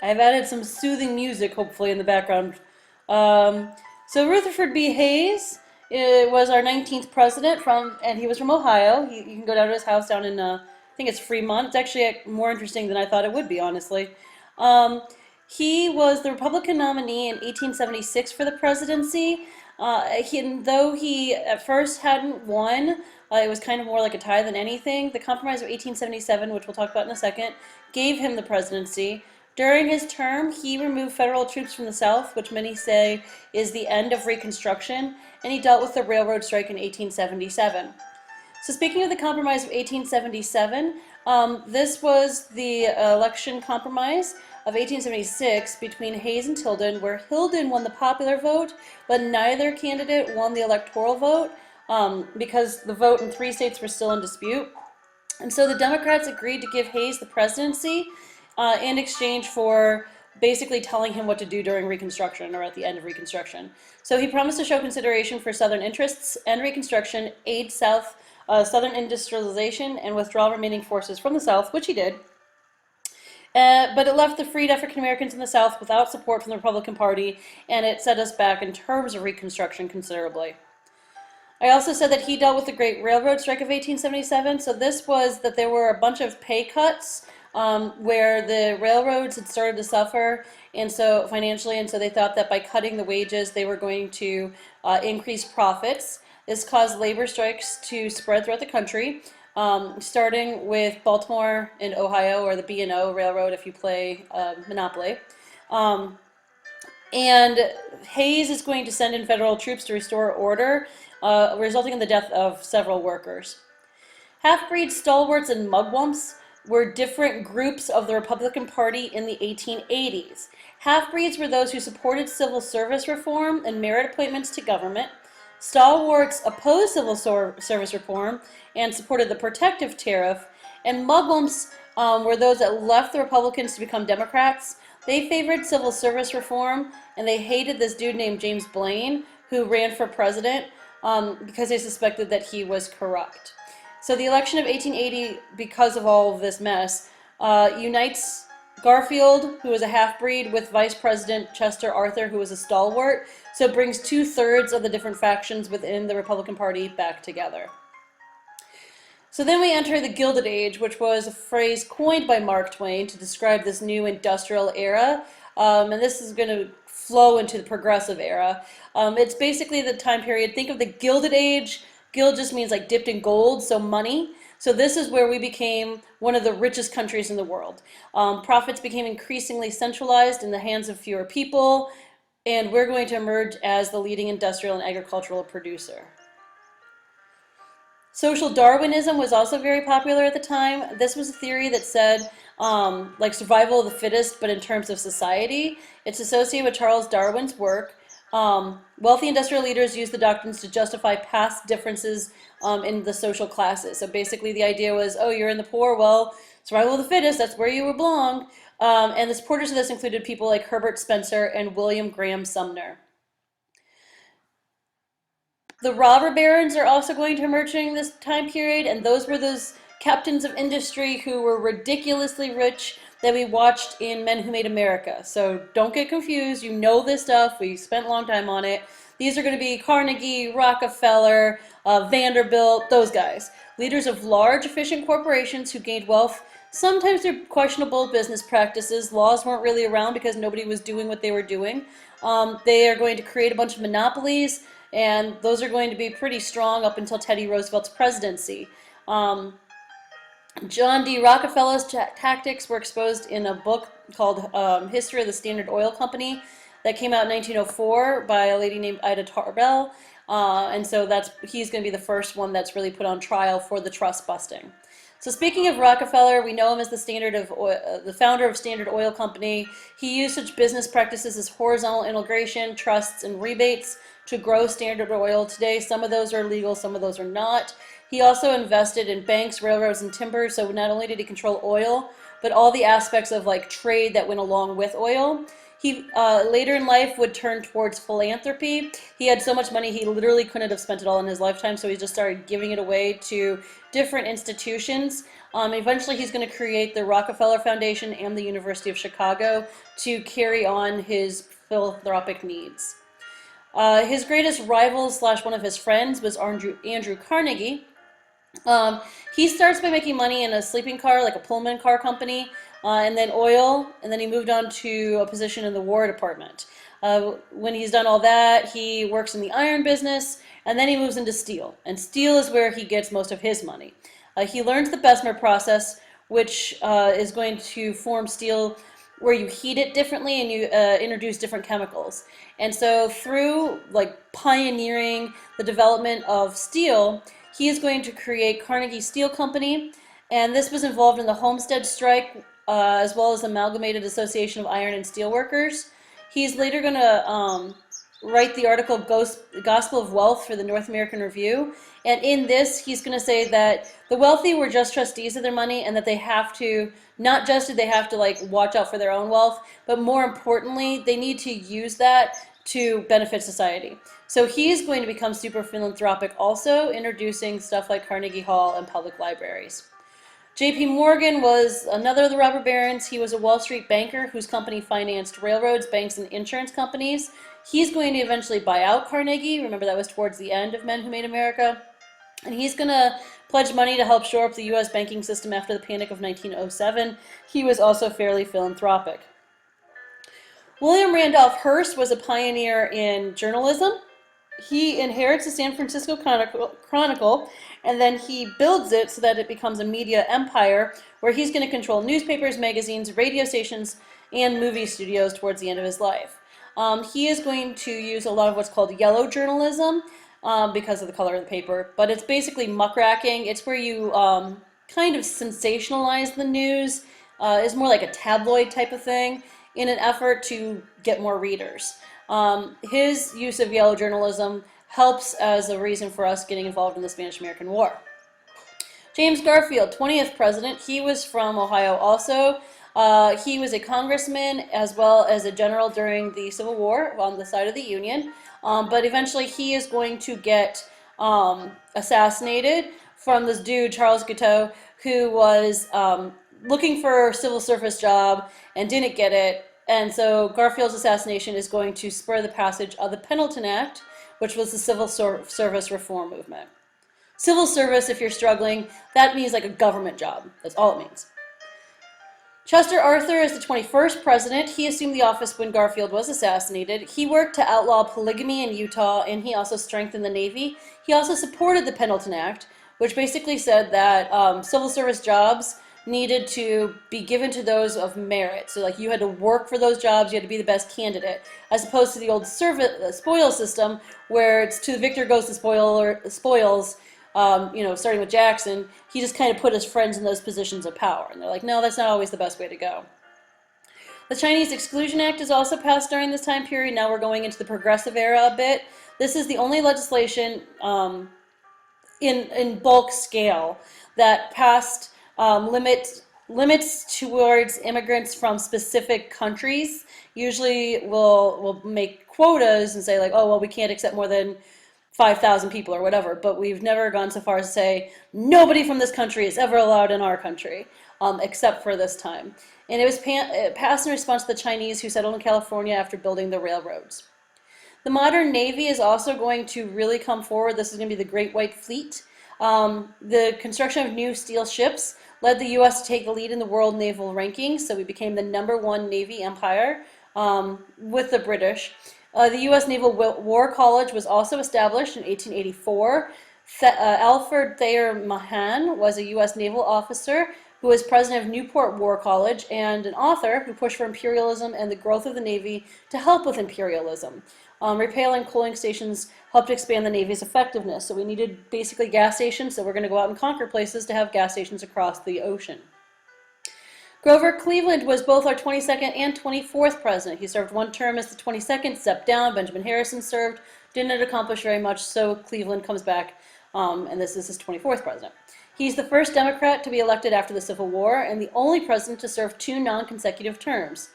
I've added some soothing music, hopefully, in the background. Um, so Rutherford B. Hayes was our 19th president and he was from Ohio. You can go down to his house down in, I think it's Fremont. It's actually more interesting than I thought it would be, honestly. Um, he was the Republican nominee in 1876 for the presidency. Though he at first hadn't won, it was kind of more like a tie than anything. The Compromise of 1877, which we'll talk about in a second, gave him the presidency. During his term, he removed federal troops from the South, which many say is the end of Reconstruction, and he dealt with the railroad strike in 1877. So speaking of the Compromise of 1877, this was the election compromise of 1876 between Hayes and Tilden, where Tilden won the popular vote, but neither candidate won the electoral vote because the vote in 3 states were still in dispute. And so the Democrats agreed to give Hayes the presidency in exchange for basically telling him what to do during Reconstruction or at the end of Reconstruction. So he promised to show consideration for Southern interests, end Reconstruction, aid Southern industrialization, and withdraw remaining forces from the South, which he did. But it left the freed African Americans in the South without support from the Republican Party, and it set us back in terms of Reconstruction considerably. I also said that he dealt with the Great Railroad Strike of 1877. So this was that there were a bunch of pay cuts where the railroads had started to suffer, and so financially, and so they thought that by cutting the wages, they were going to increase profits. This caused labor strikes to spread throughout the country, starting with Baltimore and Ohio, or the B&O Railroad if you play Monopoly. And Hayes is going to send in federal troops to restore order, resulting in the death of several workers. Half-breeds, stalwarts, and mugwumps were different groups of the Republican Party in the 1880s. Half-breeds were those who supported civil service reform and merit appointments to government. Stalwarts opposed civil service reform and supported the protective tariff. And mugwumps were those that left the Republicans to become Democrats. They favored civil service reform, and they hated this dude named James Blaine, who ran for president because they suspected that he was corrupt. So the election of 1880, because of all of this mess, unites Garfield, who was a half-breed, with Vice President Chester Arthur, who was a stalwart. So it brings 2/3 of the different factions within the Republican Party back together. So then we enter the Gilded Age, which was a phrase coined by Mark Twain to describe this new industrial era. And this is going to flow into the Progressive era. It's basically the time period. Think of the Gilded Age. Gild just means like dipped in gold, so money. So this is where we became one of the richest countries in the world. Profits became increasingly centralized in the hands of fewer people, and we're going to emerge as the leading industrial and agricultural producer. Social Darwinism was also very popular at the time. This was a theory that said like survival of the fittest, but in terms of society. It's associated with Charles Darwin's work. Wealthy industrial leaders used the doctrines to justify past differences in the social classes. So basically the idea was, oh, you're in the poor, well, survival of the fittest, that's where you belong. And the supporters of this included people like Herbert Spencer and William Graham Sumner. The robber barons are also going to emerge during this time period, and those were those captains of industry who were ridiculously rich that we watched in Men Who Made America. So don't get confused. You know this stuff. We spent a long time on it. These are going to be Carnegie, Rockefeller, Vanderbilt, those guys. Leaders of large, efficient corporations who gained wealth, sometimes through questionable business practices. Laws weren't really around because nobody was doing what they were doing. They are going to create a bunch of monopolies, and those are going to be pretty strong up until Teddy Roosevelt's presidency. John D. Rockefeller's tactics were exposed in a book called History of the Standard Oil Company that came out in 1904 by a lady named Ida Tarbell. And so he's going to be the first one that's really put on trial for the trust busting. So speaking of Rockefeller, we know him as the founder of Standard Oil Company. He used such business practices as horizontal integration, trusts, and rebates to grow Standard Oil. Today, some of those are legal, some of those are not. He also invested in banks, railroads, and timber, so not only did he control oil, but all the aspects of like trade that went along with oil. He later in life would turn towards philanthropy. He had so much money he literally couldn't have spent it all in his lifetime, so he just started giving it away to different institutions. Eventually he's going to create the Rockefeller Foundation and the University of Chicago to carry on his philanthropic needs. His greatest rival / one of his friends was Andrew Carnegie. He starts by making money in a sleeping car, like a Pullman car company, and then oil, and then he moved on to a position in the War Department. When he's done all that, he works in the iron business, and then he moves into steel. And steel is where he gets most of his money. He learns the Bessemer process, which is going to form steel where you heat it differently and you introduce different chemicals. And so through like pioneering the development of steel, he is going to create Carnegie Steel Company, and this was involved in the Homestead Strike, as well as the Amalgamated Association of Iron and Steel Workers. He's later going to write the article Gospel of Wealth for the North American Review, and in this he's going to say that the wealthy were just trustees of their money, and that they have to, not just do they have to like watch out for their own wealth, but more importantly, they need to use that to benefit society. So he's going to become super philanthropic also, introducing stuff like Carnegie Hall and public libraries. J.P. Morgan was another of the robber barons. He was a Wall Street banker whose company financed railroads, banks, and insurance companies. He's going to eventually buy out Carnegie. Remember, that was towards the end of Men Who Made America. And he's going to pledge money to help shore up the U.S. banking system after the Panic of 1907. He was also fairly philanthropic. William Randolph Hearst was a pioneer in journalism. He inherits the San Francisco Chronicle, and then he builds it so that it becomes a media empire where he's going to control newspapers, magazines, radio stations, and movie studios towards the end of his life. He is going to use a lot of what's called yellow journalism because of the color of the paper, but it's basically muckraking. It's where you kind of sensationalize the news. It's more like a tabloid type of thing in an effort to get more readers. His use of yellow journalism helps as a reason for us getting involved in the Spanish-American War. James Garfield, 20th president, he was from Ohio also. He was a congressman as well as a general during the Civil War on the side of the Union, but eventually he is going to get assassinated from this dude, Charles Guiteau, who was looking for a civil service job and didn't get it. And so Garfield's assassination is going to spur the passage of the Pendleton Act, which was the civil service reform movement. Civil service, if you're struggling, that means like a government job. That's all it means. Chester Arthur is the 21st president. He assumed the office when Garfield was assassinated. He worked to outlaw polygamy in Utah, and he also strengthened the Navy. He also supported the Pendleton Act, which basically said that civil service jobs needed to be given to those of merit. So like you had to work for those jobs, you had to be the best candidate, as opposed to the old spoil system where it's to the victor goes the spoils. Starting with Jackson, he just kind of put his friends in those positions of power. And they're like, no, that's not always the best way to go. The Chinese Exclusion Act is also passed during this time period. Now we're going into the progressive era a bit. This is the only legislation in bulk scale that passed limits towards immigrants from specific countries. Usually we'll make quotas and say like, oh, well, we can't accept more than 5,000 people or whatever, but we've never gone so far as to say nobody from this country is ever allowed in our country, except for this time. And it was passed in response to the Chinese who settled in California after building the railroads. The modern Navy is also going to really come forward. This is going to be the Great White Fleet. The construction of new steel ships led the U.S. to take the lead in the world naval rankings, so we became the #1 Navy empire with the British. The U.S. Naval War College was also established in 1884. Alfred Thayer Mahan was a U.S. naval officer who was president of Newport War College and an author who pushed for imperialism and the growth of the Navy to help with imperialism. Repairing coaling stations helped expand the Navy's effectiveness. So we needed basically gas stations, so we're going to go out and conquer places to have gas stations across the ocean. Grover Cleveland was both our 22nd and 24th president. He served one term as the 22nd, stepped down. Benjamin Harrison served, didn't accomplish very much, so Cleveland comes back, and this is his 24th president. He's the first Democrat to be elected after the Civil War and the only president to serve 2 non-consecutive terms.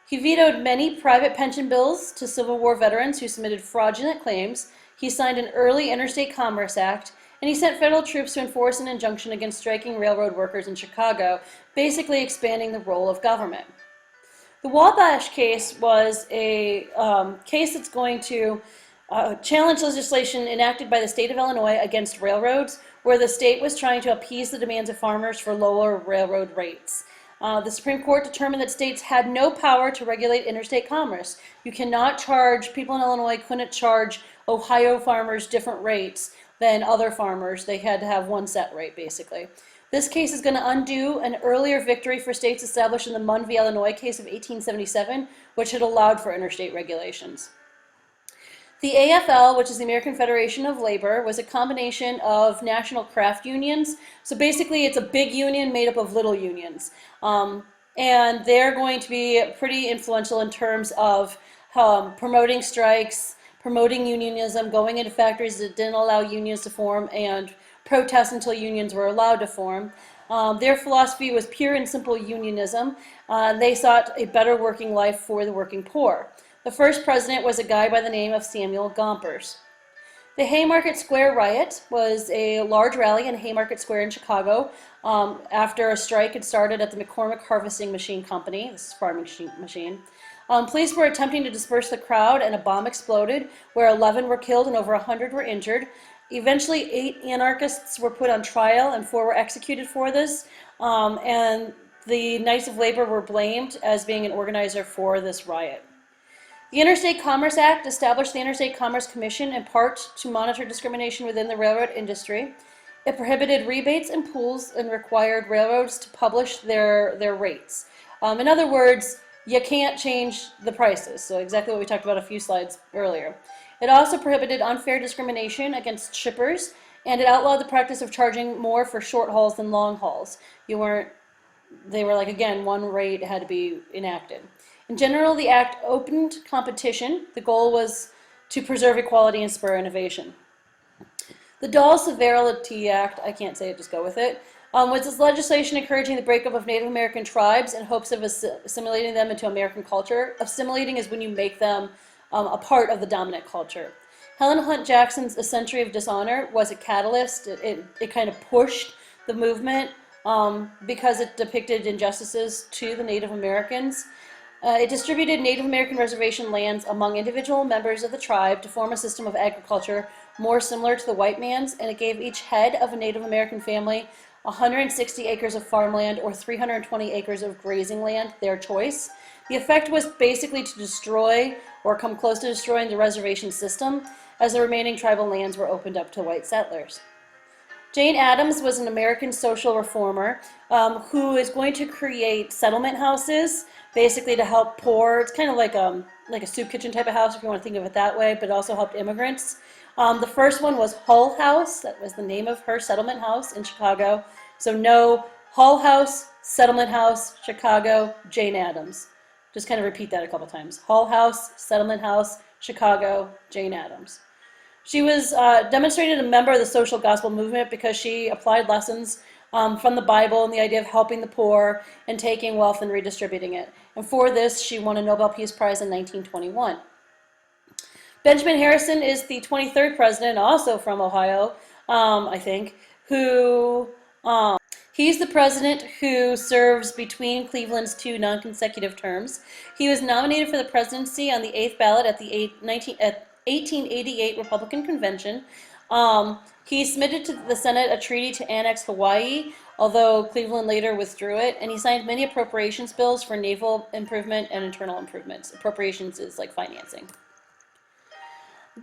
He vetoed many private pension bills to Civil War veterans who submitted fraudulent claims. He signed an early Interstate Commerce Act, and he sent federal troops to enforce an injunction against striking railroad workers in Chicago, basically expanding the role of government. The Wabash case was a case that's going to challenge legislation enacted by the state of Illinois against railroads, where the state was trying to appease the demands of farmers for lower railroad rates. The Supreme Court determined that states had no power to regulate interstate commerce. You cannot charge, people in Illinois couldn't charge Ohio farmers different rates than other farmers. They had to have one set rate, basically. This case is going to undo an earlier victory for states established in the Munn v. Illinois case of 1877, which had allowed for interstate regulations. The AFL, which is the American Federation of Labor, was a combination of national craft unions. So basically it's a big union made up of little unions. And they're going to be pretty influential in terms of promoting strikes, promoting unionism, going into factories that didn't allow unions to form, and protest until unions were allowed to form. Their philosophy was pure and simple unionism. They sought a better working life for the working poor. The first president was a guy by the name of Samuel Gompers. The Haymarket Square riot was a large rally in Haymarket Square in Chicago after a strike had started at the McCormick Harvesting Machine Company. This is farming machine. Police were attempting to disperse the crowd, and a bomb exploded where 11 were killed and over 100 were injured. Eventually, 8 anarchists were put on trial and 4 were executed for this. And the Knights of Labor were blamed as being an organizer for this riot. The Interstate Commerce Act established the Interstate Commerce Commission in part to monitor discrimination within the railroad industry. It prohibited rebates and pools and required railroads to publish their rates. In other words, you can't change the prices, so exactly what we talked about a few slides earlier. It also prohibited unfair discrimination against shippers, and it outlawed the practice of charging more for short hauls than long hauls. They were like, again, one rate had to be enacted. In general, the act opened competition. The goal was to preserve equality and spur innovation. The Dole-Severalty Act, I can't say it, just go with it, was this legislation encouraging the breakup of Native American tribes in hopes of assimilating them into American culture. Assimilating is when you make them a part of the dominant culture. Helen Hunt Jackson's A Century of Dishonor was a catalyst. It kind of pushed the movement because it depicted injustices to the Native Americans. It distributed Native American reservation lands among individual members of the tribe to form a system of agriculture more similar to the white man's, and it gave each head of a Native American family 160 acres of farmland or 320 acres of grazing land, their choice. The effect was basically to destroy or come close to destroying the reservation system, as the remaining tribal lands were opened up to white settlers. Jane Addams was an American social reformer who is going to create settlement houses, basically to help poor. It's kind of like a soup kitchen type of house, if you want to think of it that way, but it also helped immigrants. The first one was Hull House. That was the name of her settlement house in Chicago. So no, Hull House, Settlement House, Chicago, Jane Addams. Just kind of repeat that a couple times. Hull House, Settlement House, Chicago, Jane Addams. She was demonstrated a member of the social gospel movement because she applied lessons from the Bible and the idea of helping the poor and taking wealth and redistributing it. And for this, she won a Nobel Peace Prize in 1921. Benjamin Harrison is the 23rd president, also from Ohio, I think, who he's the president who serves between Cleveland's 2 non-consecutive terms. He was nominated for the presidency on the 8th ballot at the 1888 Republican Convention. He submitted to the Senate a treaty to annex Hawaii, although Cleveland later withdrew it, and he signed many appropriations bills for naval improvement and internal improvements. Appropriations is like financing.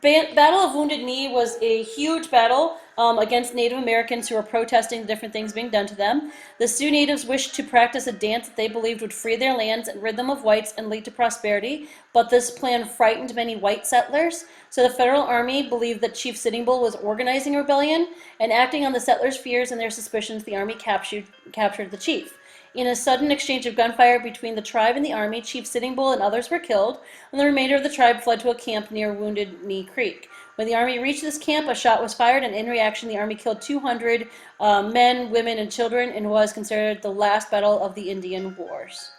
Battle of Wounded Knee was a huge battle against Native Americans who were protesting the different things being done to them. The Sioux natives wished to practice a dance that they believed would free their lands and rid them of whites and lead to prosperity, but this plan frightened many white settlers. So the Federal Army believed that Chief Sitting Bull was organizing a rebellion, and acting on the settlers' fears and their suspicions, the Army captured the chief. In a sudden exchange of gunfire between the tribe and the Army, Chief Sitting Bull and others were killed, and the remainder of the tribe fled to a camp near Wounded Knee Creek. When the Army reached this camp, a shot was fired, and in reaction, the Army killed 200 men, women, and children, and was considered the last battle of the Indian Wars.